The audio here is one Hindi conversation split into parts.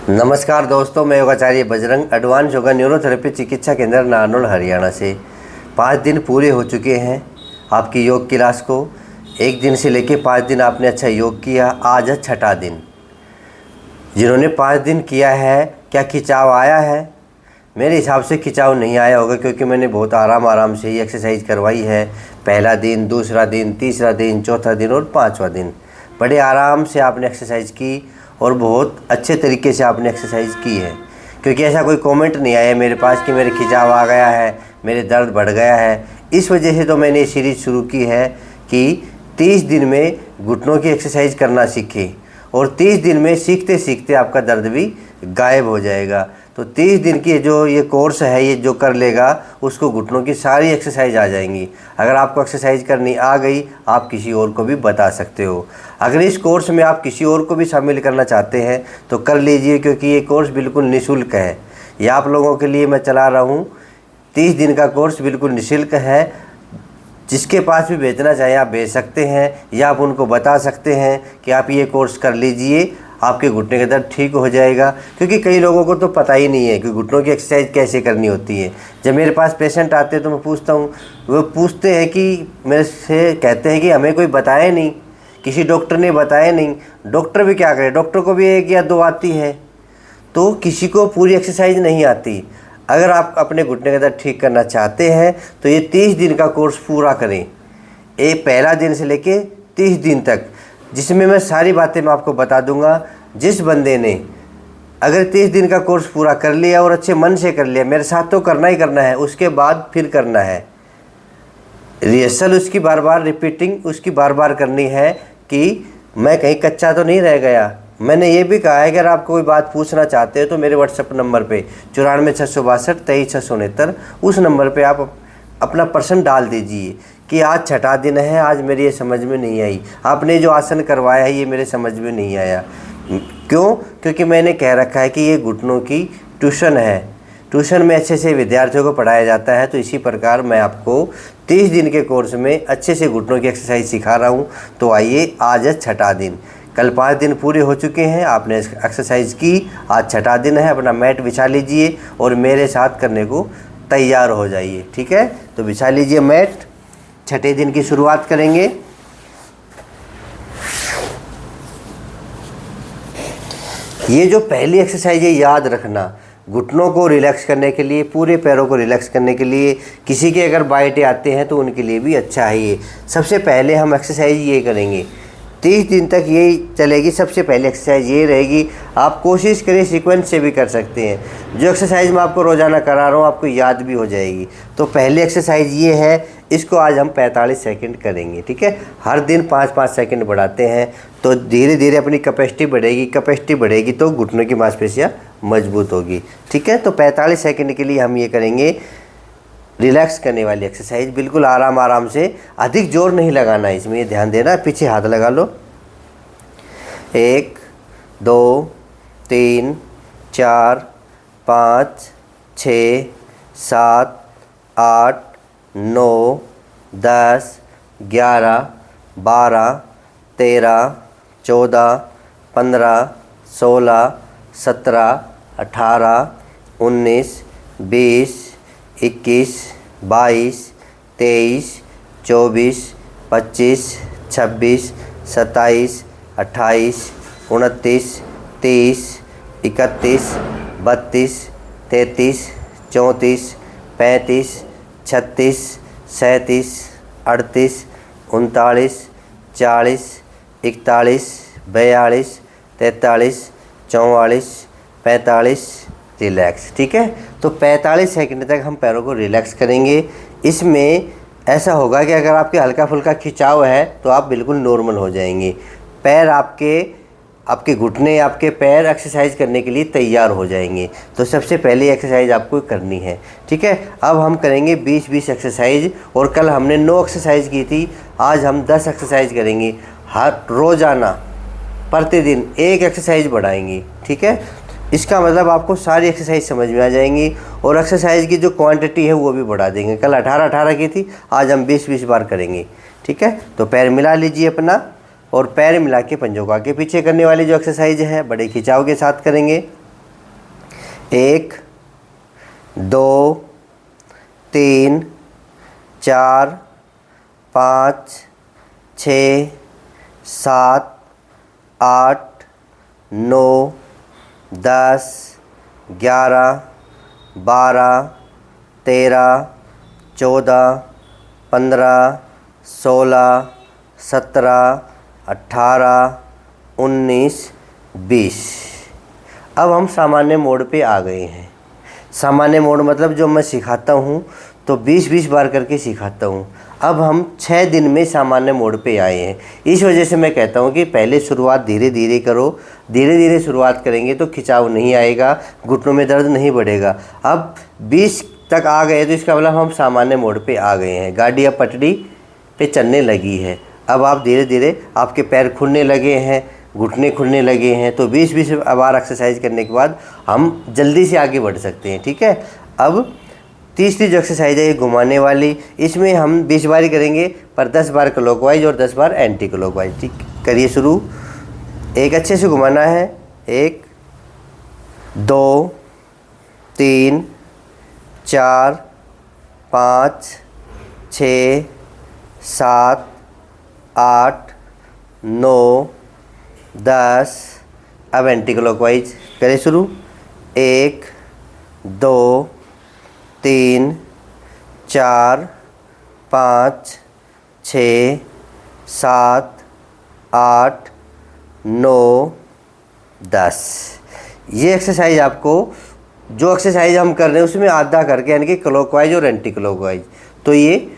नमस्कार दोस्तों, मैं योगाचार्य बजरंग एडवांस योगा न्यूरोथेरेपी चिकित्सा केंद्र नारनौल हरियाणा से 5 दिन पूरे हो चुके हैं आपकी योग क्लास को। 1 दिन से लेके 5 दिन आपने अच्छा योग किया। आज है छठा दिन। जिन्होंने 5 दिन किया है, क्या खिंचाव आया है? मेरे हिसाब से खिंचाव नहीं आया होगा, क्योंकि मैंने बहुत आराम से ही एक्सरसाइज करवाई है। पहला दिन, दूसरा दिन, तीसरा दिन, चौथा दिन और 5वां दिन बड़े आराम से आपने एक्सरसाइज की और बहुत अच्छे तरीके से आपने एक्सरसाइज की है। क्योंकि ऐसा कोई कमेंट नहीं आया मेरे पास कि मेरे खिंचाव आ गया है, मेरे दर्द बढ़ गया है। इस वजह से तो मैंने ये सीरीज़ शुरू की है कि 30 दिन में घुटनों की एक्सरसाइज करना सीखें, और 30 दिन में सीखते सीखते आपका दर्द भी गायब हो जाएगा। तो 30 दिन की जो ये कोर्स है, ये जो कर लेगा उसको घुटनों की सारी एक्सरसाइज आ जाएंगी। अगर आपको एक्सरसाइज करनी आ गई, आप किसी और को भी बता सकते हो। अगर इस कोर्स में आप किसी और को भी शामिल करना चाहते हैं तो कर लीजिए, क्योंकि ये कोर्स बिल्कुल निःशुल्क है। ये आप लोगों के लिए मैं चला रहा हूँ। 30 दिन का कोर्स बिल्कुल निःशुल्क है। जिसके पास भी भेजना चाहे आप भेज सकते हैं, या आप उनको बता सकते हैं कि आप ये कोर्स कर लीजिए, आपके घुटने का दर्द ठीक हो जाएगा। क्योंकि कई लोगों को तो पता ही नहीं है कि घुटनों की एक्सरसाइज कैसे करनी होती है। जब मेरे पास पेशेंट आते हैं तो मैं पूछता हूँ, वो पूछते हैं कि मेरे से कहते हैं कि हमें कोई बताया नहीं, किसी डॉक्टर ने बताया नहीं। डॉक्टर भी क्या करे, डॉक्टर को भी 1 या 2 आती है, तो किसी को पूरी एक्सरसाइज नहीं आती। अगर आप अपने घुटने का दर्द ठीक करना चाहते हैं तो ये 30 दिन का कोर्स पूरा करें। पहला दिन से लेके 30 दिन तक, जिसमें मैं सारी बातें मैं आपको बता दूंगा। जिस बंदे ने अगर 30 दिन का कोर्स पूरा कर लिया और अच्छे मन से कर लिया, मेरे साथ तो करना ही करना है, उसके बाद फिर करना है रिहर्सल, उसकी बार बार रिपीटिंग उसकी बार बार करनी है कि मैं कहीं कच्चा तो नहीं रह गया। मैंने ये भी कहा है कि अगर आप कोई बात पूछना चाहते हो तो मेरे व्हाट्सएप नंबर पे 94 662 23 669 उस नंबर पे आप अपना प्रश्न डाल दीजिए कि आज छठा दिन है, आज मेरी ये समझ में नहीं आई, आपने जो आसन करवाया है ये मेरे समझ में नहीं आया। क्यों? क्योंकि मैंने कह रखा है कि ये घुटनों की ट्यूशन है। ट्यूशन में अच्छे से विद्यार्थियों को पढ़ाया जाता है। तो इसी प्रकार मैं आपको 30 दिन के कोर्स में अच्छे से घुटनों की एक्सरसाइज सिखा रहा हूँ। तो आइए, आज है छठा दिन। कल 5 दिन पूरे हो चुके हैं, आपने एक्सरसाइज की, आज छठा दिन है। अपना मैट बिछा लीजिए और मेरे साथ करने को तैयार हो जाइए। ठीक है, तो बिछा लीजिए मैट। छठे दिन की शुरुआत करेंगे। ये जो पहली एक्सरसाइज है, याद रखना, घुटनों को रिलैक्स करने के लिए, पूरे पैरों को रिलैक्स करने के लिए, किसी के अगर बाइटे आते हैं तो उनके लिए भी अच्छा है ये। सबसे पहले हम एक्सरसाइज ये करेंगे, 30 दिन तक यही चलेगी। सबसे पहले एक्सरसाइज ये रहेगी। आप कोशिश करें सीक्वेंस से भी कर सकते हैं। जो एक्सरसाइज मैं आपको रोज़ाना करा रहा हूँ आपको याद भी हो जाएगी। तो पहली एक्सरसाइज ये है, इसको आज हम 45 सेकंड करेंगे। ठीक है, हर दिन 5-5 सेकंड बढ़ाते हैं तो धीरे धीरे अपनी कैपेसिटी बढ़ेगी। कैपेसिटी बढ़ेगी तो घुटनों की मांसपेशियाँ मजबूत होगी। ठीक है, तो 45 सेकंड के लिए हम ये करेंगे रिलैक्स करने वाली एक्सरसाइज। बिल्कुल आराम से, अधिक जोर नहीं लगाना है इसमें, ध्यान देना। पीछे हाथ लगा लो। 1 2 3 4 5 6 7 8 9 10 11 12 13 14 15 16 17 18 19 20 21 22 23 24 25 26 27 28 29 30 31 32 33 34 35 36 37 38 39 40 41 42 43 44 45 रिलैक्स। ठीक है, तो 45 सेकंड तक हम पैरों को रिलैक्स करेंगे। इसमें ऐसा होगा कि अगर आपके हल्का फुल्का खिंचाव है तो आप बिल्कुल नॉर्मल हो जाएंगे। पैर आपके घुटने, आपके पैर एक्सरसाइज करने के लिए तैयार हो जाएंगे। तो सबसे पहली एक्सरसाइज आपको करनी है। ठीक है, अब हम करेंगे 20-20 एक्सरसाइज, और कल हमने 9 एक्सरसाइज की थी, आज हम 10 एक्सरसाइज करेंगे। हर रोज़ाना प्रतिदिन 1 एक्सरसाइज बढ़ाएंगे। ठीक है, इसका मतलब आपको सारी एक्सरसाइज समझ में आ जाएंगी, और एक्सरसाइज की जो क्वांटिटी है वो भी बढ़ा देंगे। कल 18-18 की थी, आज हम 20-20 बार करेंगे। ठीक है, तो पैर मिला लीजिए अपना, और पैर मिला के पंजों को आगे पीछे करने वाली जो एक्सरसाइज है बड़े खिंचाव के साथ करेंगे। 1 2 3 4 5 6 7 8 9 10 11 12 13 14 15 16 17 18 19 20। अब हम सामान्य मोड पे आ गए हैं। सामान्य मोड मतलब जो मैं सिखाता हूँ तो 20-20 बार करके सिखाता हूँ। अब हम 6 दिन में सामान्य मोड पे आए हैं। इस वजह से मैं कहता हूँ कि पहले शुरुआत धीरे धीरे करो। धीरे धीरे शुरुआत करेंगे तो खिंचाव नहीं आएगा, घुटनों में दर्द नहीं बढ़ेगा। अब 20 तक आ गए तो इसका मतलब हम सामान्य मोड पे आ गए हैं। गाड़ी अब पटरी पे चलने लगी है। अब आप धीरे धीरे आपके पैर खुलने लगे हैं, घुटने खुलने लगे हैं। तो 20-20 बार एक्सरसाइज करने के बाद हम जल्दी से आगे बढ़ सकते हैं। ठीक है। अब तीसरी जो एक्सरसाइज है ये घुमाने वाली, इसमें हम 20 बार ही करेंगे पर 10 बार क्लॉकवाइज और 10 बार एंटी क्लॉकवाइज। ठीक, करिए शुरू। एक अच्छे से घुमाना है। 1 2 3 4 5 6 7 8 9 10। अब एंटी क्लॉकवाइज करें शुरू। 1 2 3 4 5 6 7 8 9 10। ये एक्सरसाइज आपको जो एक्सरसाइज हम कर रहे हैं उसमें आधा करके यानी कि क्लॉकवाइज और एंटी क्लॉकवाइज, तो ये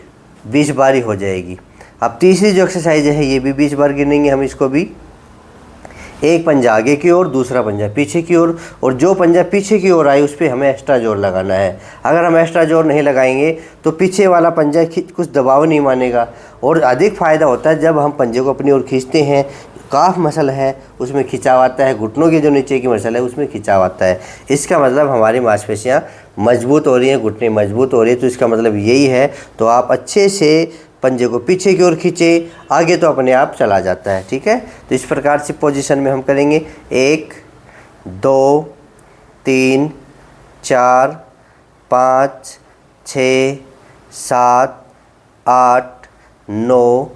20 बार ही हो जाएगी। अब तीसरी जो एक्सरसाइज है ये भी 20 बार गिनेंगे हम इसको भी। एक पंजा आगे की ओर, दूसरा पंजा पीछे की ओर, और जो पंजा पीछे की ओर आए उस पर हमें एक्स्ट्रा जोर लगाना है। अगर हम एक्स्ट्रा जोर नहीं लगाएंगे तो पीछे वाला पंजा कुछ दबाव नहीं मानेगा। और अधिक फ़ायदा होता है जब हम पंजे को अपनी ओर खींचते हैं। काफ मसल है उसमें खिंचाव आता है, घुटनों के जो नीचे की मसल है उसमें खिंचाव आता है। इसका मतलब हमारी मांसपेशियाँ मजबूत हो रही हैं, घुटने मजबूत हो रही है। तो इसका मतलब यही है। तो आप अच्छे से पंजे को पीछे की ओर खींचे, आगे तो अपने आप चला जाता है। ठीक है। तो इस प्रकार से पोजीशन में हम करेंगे। 1 2 3 4 5 6 7 8 9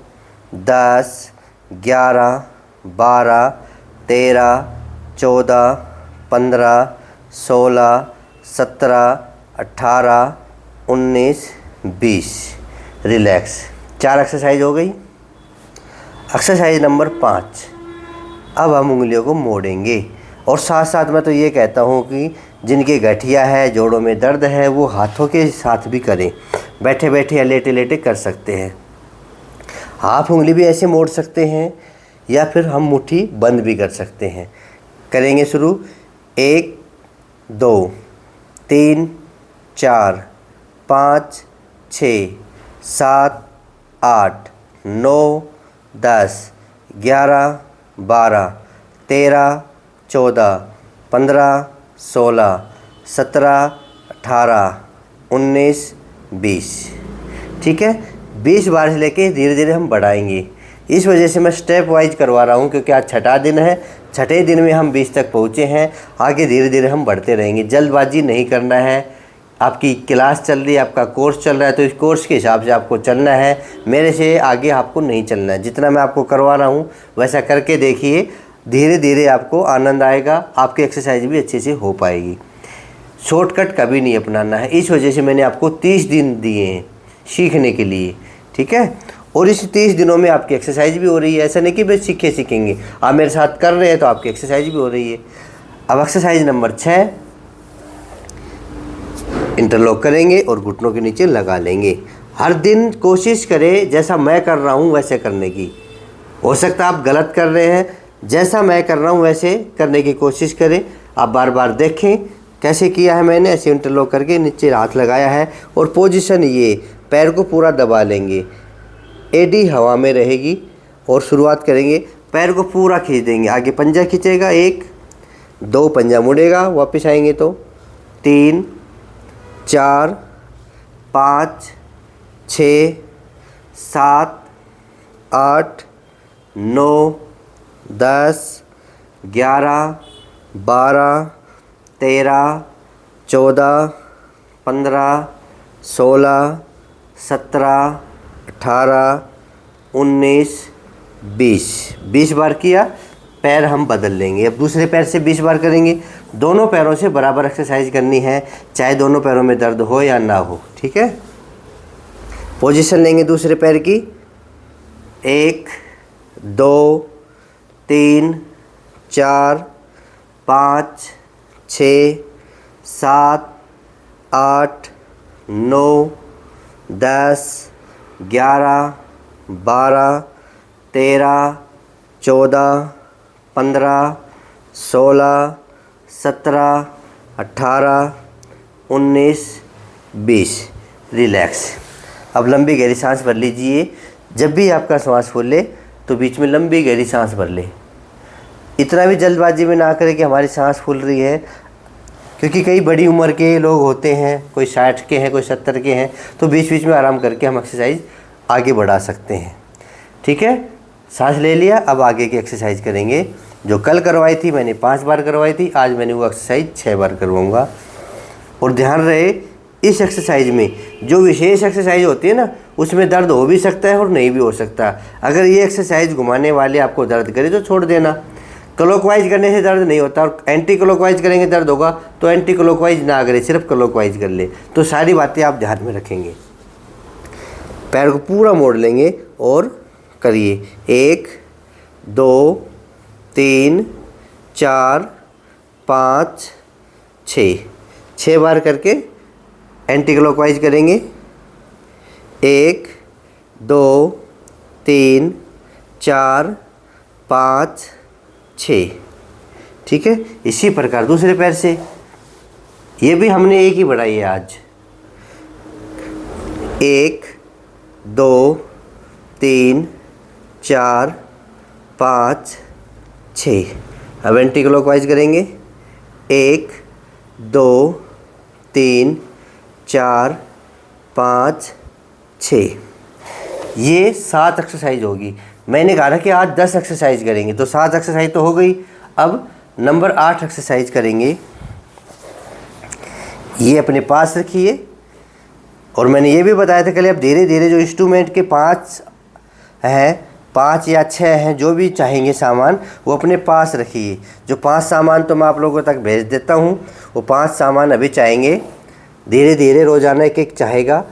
10 11 12 13 14 15 16 17 18 19 20। रिलैक्स। 4 एक्सरसाइज हो गई। Exercise number 5। अब हम उंगलियों को मोड़ेंगे। और साथ साथ मैं तो ये कहता हूँ कि जिनके गठिया है, जोड़ों में दर्द है, वो हाथों के साथ भी करें। बैठे बैठे या लेटे लेटे कर सकते हैं। हाथ उंगली भी ऐसे मोड़ सकते हैं या फिर हम मुट्ठी बंद भी कर सकते हैं। करेंगे शुरू। 1 2 3 4 5 6 7 8 9 10 11 12 13 14 15 16 17 18 19 20। ठीक है। 20 बार से लेके धीरे धीरे हम बढ़ाएंगे। इस वजह से मैं स्टेप वाइज करवा रहा हूँ क्योंकि आज छठा दिन है। छठे दिन में हम 20 तक पहुँचे हैं। आगे धीरे धीरे हम बढ़ते रहेंगे। जल्दबाजी नहीं करना है। आपकी क्लास चल रही है, आपका कोर्स चल रहा है, तो इस कोर्स के हिसाब से आपको चलना है। मेरे से आगे आपको नहीं चलना है। जितना मैं आपको करवा रहा हूँ वैसा करके देखिए। धीरे धीरे आपको आनंद आएगा, आपकी एक्सरसाइज भी अच्छे से हो पाएगी। शॉर्टकट कभी नहीं अपनाना है। इस वजह से मैंने आपको 30 दिन दिए हैं सीखने के लिए। ठीक है। और इस 30 दिनों में आपकी एक्सरसाइज भी हो रही है। ऐसा नहीं कि बस सीखेंगे, आप मेरे साथ कर रहे हैं तो आपकी एक्सरसाइज भी हो रही है। अब एक्सरसाइज नंबर 6। इंटरलॉक करेंगे और घुटनों के नीचे लगा लेंगे। हर दिन कोशिश करें जैसा मैं कर रहा हूँ वैसे करने की। हो सकता है आप गलत कर रहे हैं, जैसा मैं कर रहा हूँ वैसे करने की कोशिश करें। आप बार बार देखें कैसे किया है मैंने। ऐसे इंटरलॉक करके नीचे हाथ लगाया है और पोजीशन ये, पैर को पूरा दबा लेंगे, एडी हवा में रहेगी। और शुरुआत करेंगे, पैर को पूरा खींच देंगे। आगे पंजा खींचेगा, 1 2 पंजा मुड़ेगा, वापस आएंगे तो 3 4 5 6 7 8 9 10 11 12 13 14, 15, 16, 17, 18, 19, 20। 20 बार किया, पैर हम बदल लेंगे। अब दूसरे पैर से 20 बार करेंगे। दोनों पैरों से बराबर एक्सरसाइज करनी है, चाहे दोनों पैरों में दर्द हो या ना हो, ठीक है। पोजीशन लेंगे दूसरे पैर की। 1, 2, 3, 4, 5, 6, 7, 8, 9, 10, 11, 12, 13, 14, 15, 16, 17, 18, 19, 20। रिलैक्स। अब लंबी गहरी सांस भर लीजिए। जब भी आपका सांस फूले तो बीच में लंबी गहरी सांस भर ले। इतना भी जल्दबाजी में ना करें कि हमारी सांस फूल रही है, क्योंकि कई बड़ी उम्र के लोग होते हैं, कोई 60 के हैं, कोई 70 के हैं, तो बीच बीच में आराम करके हम एक्सरसाइज आगे बढ़ा सकते हैं, ठीक है। सांस ले लिया, अब आगे की एक्सरसाइज करेंगे। जो कल करवाई थी मैंने 5 बार करवाई थी, आज मैंने वो एक्सरसाइज 6 बार करवाऊँगा। और ध्यान रहे, इस एक्सरसाइज में जो विशेष एक्सरसाइज होती है ना, उसमें दर्द हो भी सकता है और नहीं भी हो सकता। अगर ये एक्सरसाइज घुमाने वाले आपको दर्द करे तो छोड़ देना। क्लॉकवाइज करने से दर्द नहीं होता, और एंटी क्लॉकवाइज करेंगे दर्द होगा, तो एंटी क्लॉकवाइज ना करें, सिर्फ क्लॉकवाइज कर ले। तो सारी बातें आप ध्यान में रखेंगे। पैर को पूरा मोड़ लेंगे और करिए। 1, 2, 3, 4, 5, 6 बार करके एंटी क्लॉकवाइज करेंगे। 1, 2, 3, 4, 5, 6, ठीक है। इसी प्रकार दूसरे पैर से, ये भी हमने एक ही बढ़ाई है आज। 1, 2, 3, 4, 5, 6। अब एंटी क्लॉकवाइज करेंगे। 1, 2, 3, 4, 5, 6। ये 7 एक्सरसाइज होगी। मैंने कहा था कि आज 10 एक्सरसाइज करेंगे, तो 7 एक्सरसाइज तो हो गई। अब नंबर 8 एक्सरसाइज करेंगे। ये अपने पास रखिए। और मैंने ये भी बताया था कल, अब धीरे धीरे जो इंस्ट्रूमेंट के 5 हैं, 5 या 6 हैं, जो भी चाहेंगे सामान, वो अपने पास रखिए। जो 5 सामान तो मैं आप लोगों तक भेज देता हूँ, वो 5 सामान अभी चाहेंगे। धीरे धीरे रोज़ाना एक एक चाहेगा,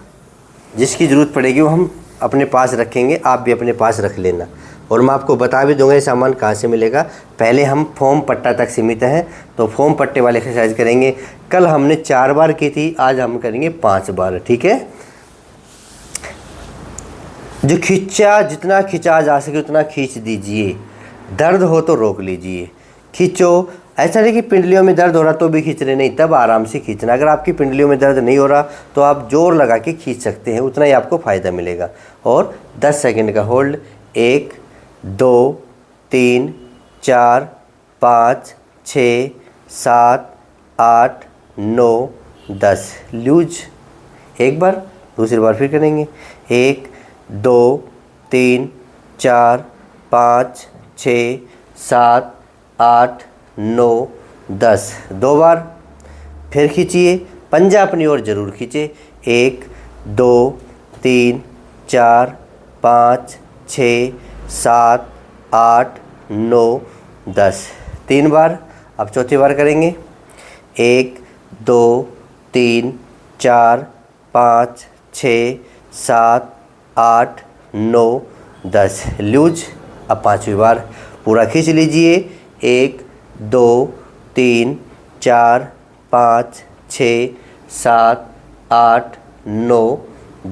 जिसकी ज़रूरत पड़ेगी वो हम अपने पास रखेंगे। आप भी अपने पास रख लेना। और मैं आपको बता भी दूंगा ये सामान कहाँ से मिलेगा। पहले हम फोम पट्टा तक सीमित हैं, तो फोम पट्टे वाले एक्सरसाइज करेंगे। कल हमने 4 बार की थी, आज हम करेंगे 5 बार, ठीक है। जो जितना खिंचा जा सके उतना खींच दीजिए। दर्द हो तो रोक लीजिए, खींचो। ऐसा नहीं कि पिंडलियों में दर्द हो रहा तो भी खींच रहे, नहीं, तब आराम से खींचना। अगर आपकी पिंडलियों में दर्द नहीं हो रहा तो आप जोर लगा के खींच सकते हैं, उतना ही आपको फ़ायदा मिलेगा। और 10 सेकंड का होल्ड। 1, 2, 3, 4, 5, 6, 7, 8, 9, 10। लूज। एक बार, दूसरी बार फिर करेंगे। 1, 2, 3, 4, 5, 6, 7, 8, 9, 10। 2 बार फिर खींचिए। पंजा अपनी ओर ज़रूर खींचे। 1, 2, 3, 4, 5, 6, 7, 8, 9, 10। 3 बार। अब चौथी बार करेंगे। 1, 2, 3, 4, 5, 6, 7, 8, 9, 10। लूज। अब 5वीं बार पूरा खींच लीजिए। 1, 2, 3, 4, 5, 6, 7, 8, 9,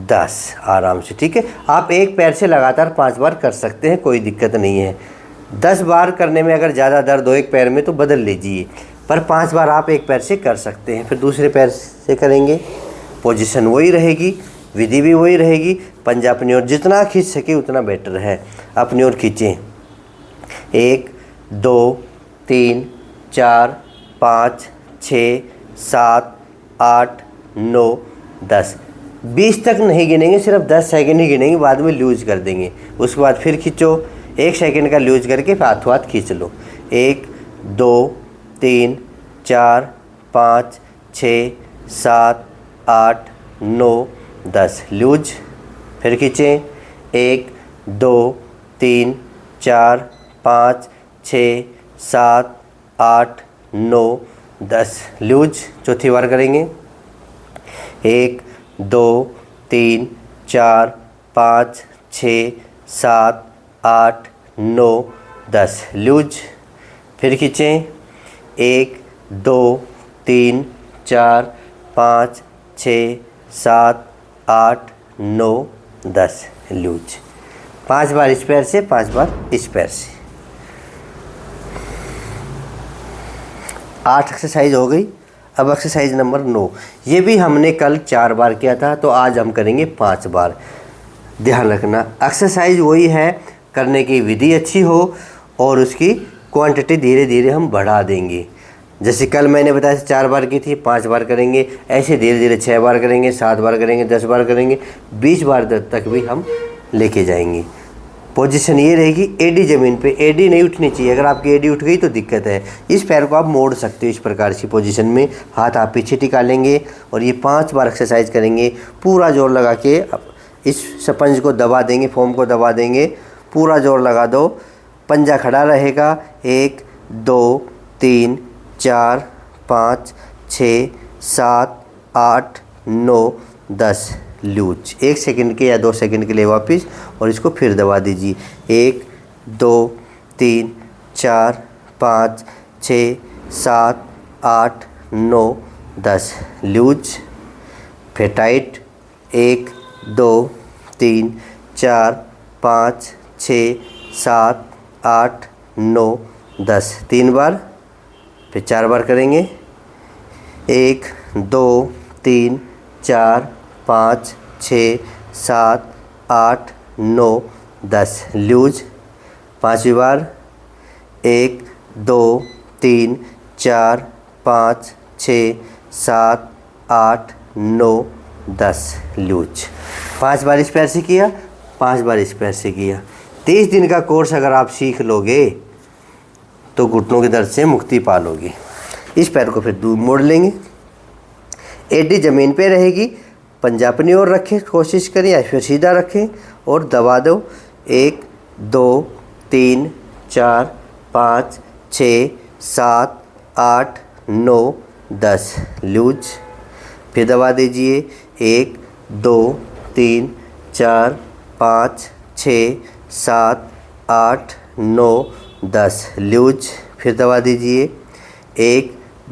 10। आराम से, ठीक है। आप एक पैर से लगातार 5 बार कर सकते हैं, कोई दिक्कत नहीं है। 10 बार करने में अगर ज़्यादा दर्द हो एक पैर में तो बदल लीजिए, पर 5 बार आप एक पैर से कर सकते हैं। फिर दूसरे पैर से करेंगे। पोजीशन वही रहेगी, विधि भी वही रहेगी। पंजा अपनी ओर जितना खींच सके उतना बेटर है। अपनी ओर खींचें। 1, 2, 3, 4, 5, 6, 7, 8, 9, 10। 20 तक नहीं गिनेंगे, सिर्फ 10 सेकंड ही गिनेंगे, बाद में लूज कर देंगे। उसके बाद फिर खींचो। 1 सेकंड का लूज करके हाथों हाथ खींच लो। 1, 2, 3, 4, 5, 6 7 8 9 10 लूज। फिर खींचें 1 2 3 4 5 6 7 8 9 10 लूज। चौथी बार करेंगे 1 2 3 4 5 6 7 8 9 10 लूज। फिर खींचें 1 2 3 4 5 6 7 8 9 10 लूज। 5 बार इस पैर से, 5 बार इस पैर से। 8 एक्सरसाइज हो गई। अब एक्सरसाइज नंबर 9, ये भी हमने कल 4 बार किया था, तो आज हम करेंगे 5 बार। ध्यान रखना एक्सरसाइज वही है, करने की विधि अच्छी हो और उसकी क्वांटिटी धीरे धीरे हम बढ़ा देंगे। जैसे कल मैंने बताया 4 बार की थी, 5 बार करेंगे, ऐसे धीरे धीरे 6 बार करेंगे, 7 बार करेंगे, 10 बार करेंगे, 20 बार तक भी हम लेके जाएंगे। पोजीशन ये रहेगी एडी ज़मीन पे, एडी नहीं उठनी चाहिए। अगर आपकी एडी उठ गई तो दिक्कत है। इस पैर को आप मोड़ सकते हो इस प्रकार की पोजीशन में, हाथ आप पीछे टिका लेंगे और ये 5 बार एक्सरसाइज करेंगे। पूरा जोर लगा के इस स्पंज को दबा देंगे, फोम को दबा देंगे, पूरा जोर लगा दो। पंजा खड़ा रहेगा। 1 2 3 4 5 6 7 8 9 10 लूज। 1 सेकंड के या 2 सेकंड के लिए वापस, और इसको फिर दबा दीजिए। 1 2 3 4 5 6 7 8 9 10 लूज। फिर टाइट। 1 2 3 4 5 6 7 8 9 10 3 बार। फिर 4 बार करेंगे। 1 2 3 4 5 6 7 8 9 10 लूज। 5वीं बार। 1 2 3 4 5 6 7 8 9 10 लूज। 5 बार इस पैर से किया, 5 बार इस पैर से किया। 30 दिन का कोर्स अगर आप सीख लोगे तो घुटनों के दर्द से मुक्ति पालोगे। इस पैर को फिर दूर मोड़ लेंगे। एडी ज़मीन पे रहेगी, पंजा अपनी ओर रखें, कोशिश करें, या फिर सीधा रखें और दबा दो। 1 2 3 4 5 6 7 8 9 10 लूज। फिर दबा दीजिए। 1 2 3 4 5 6 7 8 9 10 लूज। फिर दबा दीजिए। 1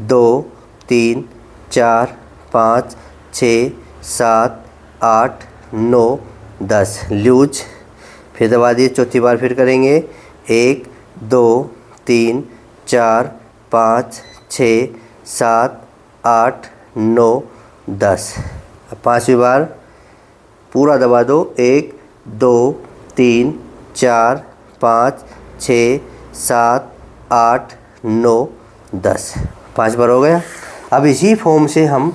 2 3 4 5 6 7 8 9 10 लूज। फिर दबा दिए। चौथी बार फिर करेंगे। 1 2 3 4 5 6 7 8 9 10। अब 5वीं बार पूरा दबा दो। 1 2 3 4 5 6 7 8 9 10। 5 बार हो गया। अब इसी फॉर्म से हम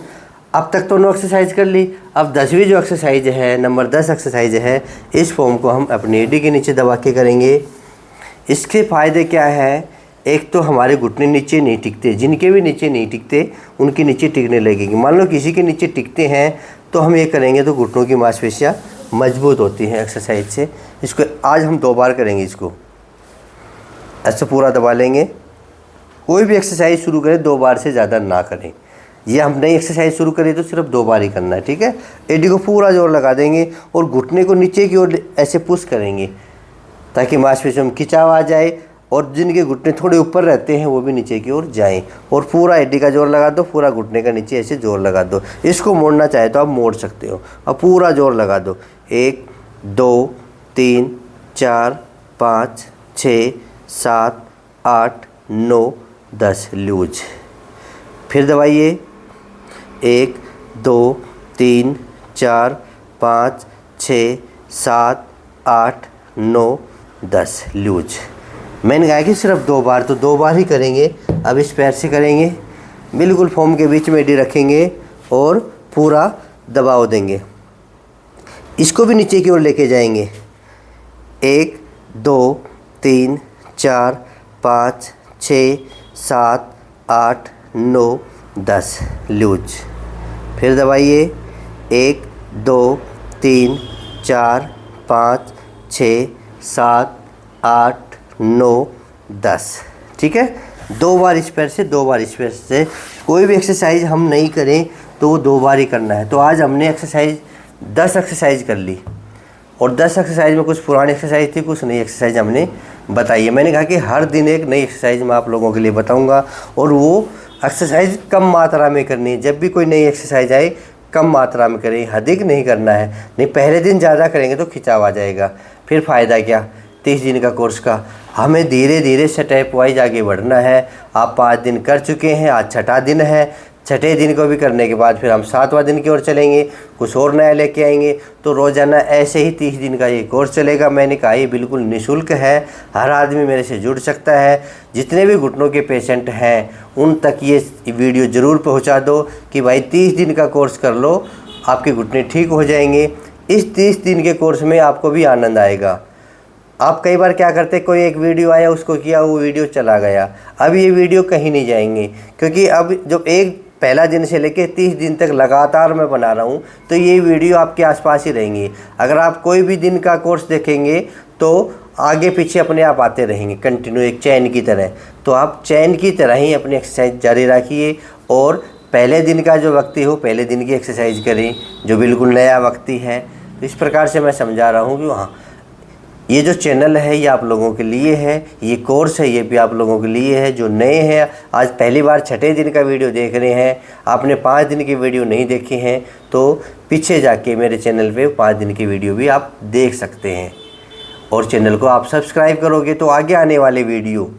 अब तक तो 9 एक्सरसाइज कर ली। अब 10वीं जो एक्सरसाइज है, नंबर 10 एक्सरसाइज है, इस फॉर्म को हम अपनी एडी के नीचे दबा के करेंगे। इसके फ़ायदे क्या है? एक तो हमारे घुटने नीचे नहीं टिकते, जिनके भी नीचे नहीं टिकते उनके नीचे टिकने लगेगी। मान लो किसी के नीचे टिकते हैं तो हम ये करेंगे तो घुटनों की मांसपेशियाँ मजबूत होती हैं एक्सरसाइज से। इसको आज हम 2 बार करेंगे। इसको ऐसे पूरा दबा लेंगे। कोई भी एक्सरसाइज शुरू करें 2 बार से ज़्यादा ना करें। ये हम नई एक्सरसाइज शुरू करें तो सिर्फ 2 बार ही करना है, ठीक है। एडी को पूरा जोर लगा देंगे और घुटने को नीचे की ओर ऐसे पुश करेंगे ताकि मांसपेशियों में खिंचाव आ जाए, और जिनके घुटने थोड़े ऊपर रहते हैं वो भी नीचे की ओर जाएं। और पूरा एडी का जोर लगा दो, पूरा घुटने का नीचे ऐसे जोर लगा दो। इसको मोड़ना चाहे तो आप मोड़ सकते हो। अब पूरा जोर लगा दो। 1 2 3 4 5 6 7 8 9 10 लूज। फिर दबाइए। 1 2 3 4 5 6 7 8 9 10 लूज। मैंने कहा कि सिर्फ 2 बार, तो 2 बार ही करेंगे। अब इस पैर से करेंगे, बिल्कुल फॉर्म के बीच में एडी रखेंगे और पूरा दबाव देंगे। इसको भी नीचे की ओर लेके जाएंगे। 1 2 3 4 5 6 7 8 9 10 लूज। फिर दबाइए 1 2 3 4 5 6 7 8 9 10। ठीक है, 2 बार इस पैर से 2 बार इस पैर से। कोई भी एक्सरसाइज हम नहीं करें तो वो 2 बार ही करना है। तो आज हमने एक्सरसाइज 10 एक्सरसाइज कर ली और 10 एक्सरसाइज में कुछ पुरानी एक्सरसाइज थी, कुछ नई एक्सरसाइज हमने बताई है। मैंने कहा कि हर दिन एक नई एक्सरसाइज मैं आप लोगों के लिए बताऊंगा और वो एक्सरसाइज कम मात्रा में करनी है। जब भी कोई नई एक्सरसाइज आए कम मात्रा में करें, अधिक नहीं करना है। नहीं पहले दिन ज़्यादा करेंगे तो खिंचाव आ जाएगा, फिर फ़ायदा क्या। 30 दिन का कोर्स का हमें धीरे धीरे स्टेप वाइज आगे बढ़ना है। आप 5 दिन कर चुके हैं, आज 6ठा दिन है। 6ठे दिन को भी करने के बाद फिर हम 7वां दिन की ओर चलेंगे, कुछ और नया लेके आएंगे। तो रोज़ाना ऐसे ही 30 दिन का ये कोर्स चलेगा। मैंने कहा ये बिल्कुल निःशुल्क है, हर आदमी मेरे से जुड़ सकता है। जितने भी घुटनों के पेशेंट हैं उन तक ये वीडियो ज़रूर पहुंचा दो कि भाई 30 दिन का कोर्स कर लो, आपके घुटने ठीक हो जाएंगे। इस 30 दिन के कोर्स में आपको भी आनंद आएगा। आप कई बार क्या करते, कोई एक वीडियो आया उसको किया, वो वीडियो चला गया। अब ये वीडियो कहीं नहीं जाएंगे, क्योंकि अब जब एक पहला दिन से लेके 30 दिन तक लगातार मैं बना रहा हूँ तो ये वीडियो आपके आसपास ही रहेंगी। अगर आप कोई भी दिन का कोर्स देखेंगे तो आगे पीछे अपने आप आते रहेंगे कंटिन्यू, एक चैन की तरह। तो आप चैन की तरह ही अपनी एक्सरसाइज जारी रखिए और पहले दिन का जो व्यक्ति हो पहले दिन की एक्सरसाइज करें, जो बिल्कुल नया व्यक्ति है। तो इस प्रकार से मैं समझा रहा हूँ कि हाँ, ये जो चैनल है ये आप लोगों के लिए है, ये कोर्स है ये भी आप लोगों के लिए है। जो नए हैं, आज पहली बार 6ठे दिन का वीडियो देख रहे हैं, आपने 5 दिन की वीडियो नहीं देखी हैं, तो पीछे जाके मेरे चैनल पे 5 दिन की वीडियो भी आप देख सकते हैं। और चैनल को आप सब्सक्राइब करोगे तो आगे आने वाले वीडियो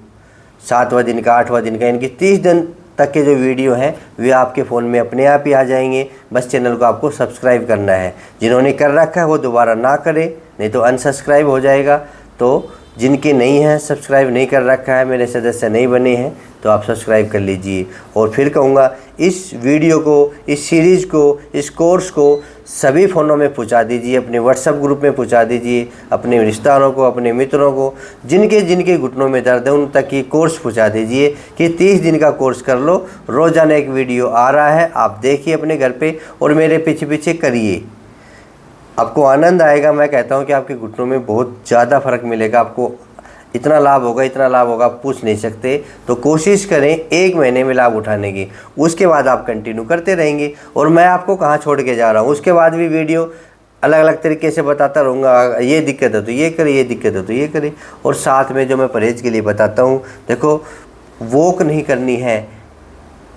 7वां दिन का 8वां दिन का इनकी 30 दिन तक के जो वीडियो हैं वे आपके फ़ोन में अपने आप ही आ जाएंगे। बस चैनल को आपको सब्सक्राइब करना है। जिन्होंने कर रखा है वो दोबारा ना करें, नहीं तो अनसब्सक्राइब हो जाएगा। तो जिनके नहीं हैं, सब्सक्राइब नहीं कर रखा है, मेरे सदस्य नहीं बने हैं, तो आप सब्सक्राइब कर लीजिए। और फिर कहूँगा इस वीडियो को, इस सीरीज़ को, इस कोर्स को सभी फ़ोनों में पहुँचा दीजिए, अपने व्हाट्सएप ग्रुप में पहुँचा दीजिए, अपने रिश्तेदारों को, अपने मित्रों को, जिनके जिनके घुटनों में दर्द है उन तक ये कोर्स पहुँचा दीजिए कि 30 दिन का कोर्स कर लो। रोज़ाना एक वीडियो आ रहा है, आप देखिए अपने घर पे और मेरे पीछे पीछे करिए, आपको आनंद आएगा। मैं कहता हूँ कि आपके घुटनों में बहुत ज़्यादा फ़र्क मिलेगा। आपको इतना लाभ होगा, इतना लाभ होगा, आप पूछ नहीं सकते। तो कोशिश करें 1 महीने में लाभ उठाने की, उसके बाद आप कंटिन्यू करते रहेंगे। और मैं आपको कहाँ छोड़ के जा रहा हूँ, उसके बाद भी वीडियो अलग अलग तरीके से बताता रहूँगा। ये दिक्कत है तो ये करें, ये दिक्कत है तो ये करें। और साथ में जो मैं परहेज़ के लिए बताता हूँ, देखो वॉक नहीं करनी है,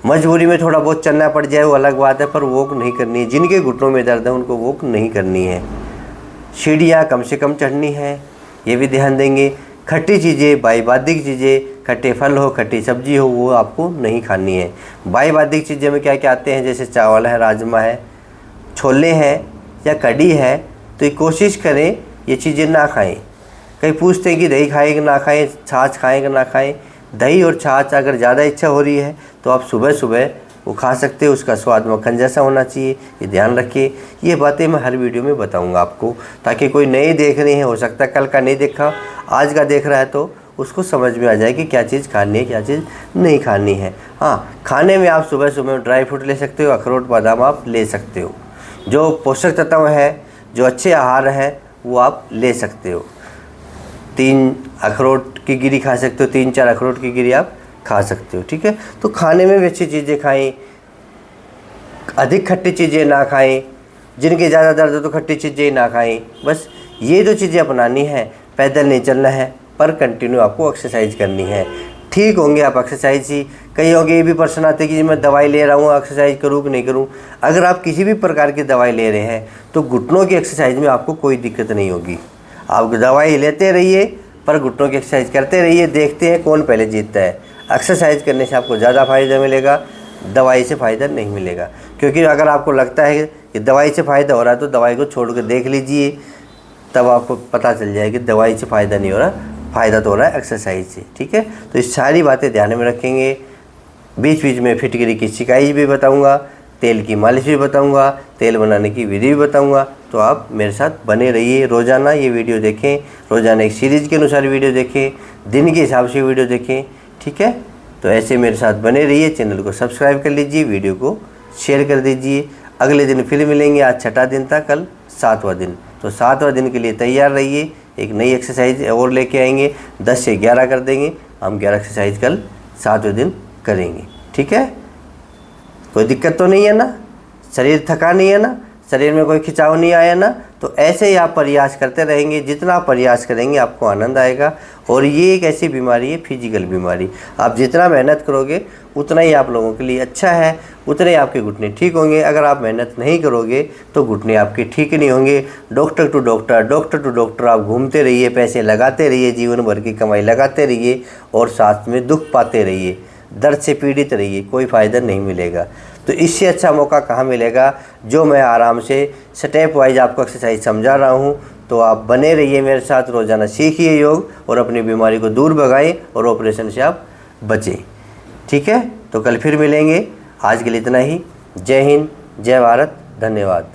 मजबूरी में थोड़ा बहुत चलना पड़ जाए वो अलग बात है, पर वॉक नहीं करनी है। जिनके घुटनों में दर्द है उनको वॉक नहीं करनी है। सीढ़ियाँ कम से कम चढ़नी है, ये भी ध्यान देंगे। खट्टी चीज़ें, बाईबाधिक चीज़ें, खट्टे फल हो, खट्टी सब्जी हो, वो आपको नहीं खानी है। बाईबाधिक चीज़ें में क्या क्या आते हैं, जैसे चावल है, राजमा है, छोले हैं या कढ़ी है, तो ये कोशिश करें ये चीज़ें ना खाएं। कई पूछते हैं कि दही खाएं कि ना खाएं, छाछ खाएं कि ना खाएं। दही और छाछ अगर ज़्यादा इच्छा हो रही है तो आप सुबह सुबह वो खा सकते हो, उसका स्वाद मक्खन जैसा होना चाहिए, ये ध्यान रखिए। ये बातें मैं हर वीडियो में बताऊंगा आपको, ताकि कोई नए देख रहे हैं, हो सकता है कल का नहीं देखा, आज का देख रहा है, तो उसको समझ में आ जाए कि क्या चीज़ खानी है, क्या चीज़ नहीं खानी है। हाँ, खाने में आप सुबह सुबह ड्राई फ्रूट ले सकते हो, अखरोट बादाम आप ले सकते हो। जो पोषक तत्व है, जो अच्छे आहार है, वो आप ले सकते हो। 3 अखरोट की गिरी खा सकते हो, 3-4 अखरोट की गिरी आप खा सकते हो। ठीक है, तो खाने में भी अच्छी चीज़ें खाएं, अधिक खट्टी चीज़ें ना खाएं। जिनके ज़्यादा दर्द है तो खट्टी चीज़ें ना खाएं। बस ये जो चीज़ें अपनानी है, पैदल नहीं चलना है, पर कंटिन्यू आपको एक्सरसाइज करनी है। ठीक होंगे आप एक्सरसाइज ही। कई होंगे ये भी प्रश्न आते कि मैं दवाई ले रहा हूँ, एक्सरसाइज करूँ कि नहीं करूँ। अगर आप किसी भी प्रकार की दवाई ले रहे हैं तो घुटनों की एक्सरसाइज में आपको कोई दिक्कत नहीं होगी। आप दवाई लेते रहिए पर घुटनों की एक्सरसाइज करते रहिए, देखते हैं कौन पहले जीतता है। एक्सरसाइज करने से आपको ज़्यादा फ़ायदा मिलेगा, दवाई से फ़ायदा नहीं मिलेगा। क्योंकि अगर आपको लगता है कि दवाई से फ़ायदा हो रहा है तो दवाई को छोड़ कर देख लीजिए, तब आपको पता चल जाएगा कि दवाई से फ़ायदा नहीं हो रहा, फ़ायदा तो हो रहा है एक्सरसाइज से। ठीक है, तो ये सारी बातें ध्यान में रखेंगे। बीच बीच में फिटकरी की सिकाई भी बताऊँगा, तेल की मालिश भी बताऊँगा, तेल बनाने की विधि भी बताऊँगा। तो आप मेरे साथ बने रहिए, रोज़ाना ये वीडियो देखें, रोज़ाना एक सीरीज़ के अनुसार वीडियो देखें, दिन के हिसाब से वीडियो देखें। ठीक है, तो ऐसे मेरे साथ बने रहिए, चैनल को सब्सक्राइब कर लीजिए, वीडियो को शेयर कर दीजिए। अगले दिन फिर मिलेंगे। आज 6वां दिन था, कल 7वां दिन। तो 7वां दिन के लिए तैयार रहिए। एक नई एक्सरसाइज और लेके आएंगे, 10 से 11 कर देंगे। हम 11 एक्सरसाइज कल 7वें दिन करेंगे। ठीक है, कोई दिक्कत तो नहीं है ना? शरीर थका नहीं है ना? शरीर में कोई खिंचाव नहीं आया ना? तो ऐसे ही आप प्रयास करते रहेंगे। जितना आप प्रयास करेंगे आपको आनंद आएगा। और ये एक ऐसी बीमारी है, फिजिकल बीमारी, आप जितना मेहनत करोगे उतना ही आप लोगों के लिए अच्छा है, उतने ही आपके घुटने ठीक होंगे। अगर आप मेहनत नहीं करोगे तो घुटने आपके ठीक नहीं होंगे। डॉक्टर टू डॉक्टर आप घूमते रहिए, पैसे लगाते रहिए, जीवन भर की कमाई लगाते रहिए और साथ में दुख पाते रहिए, दर्द से पीड़ित रहिए, कोई फ़ायदा नहीं मिलेगा। तो इससे अच्छा मौका कहाँ मिलेगा? जो मैं आराम से स्टेप वाइज आपको एक्सरसाइज समझा रहा हूँ। तो आप बने रहिए मेरे साथ, रोज़ाना सीखिए योग और अपनी बीमारी को दूर भगाएं और ऑपरेशन से आप बचें। ठीक है, तो कल फिर मिलेंगे। आज के लिए इतना ही। जय हिंद, जय भारत, धन्यवाद।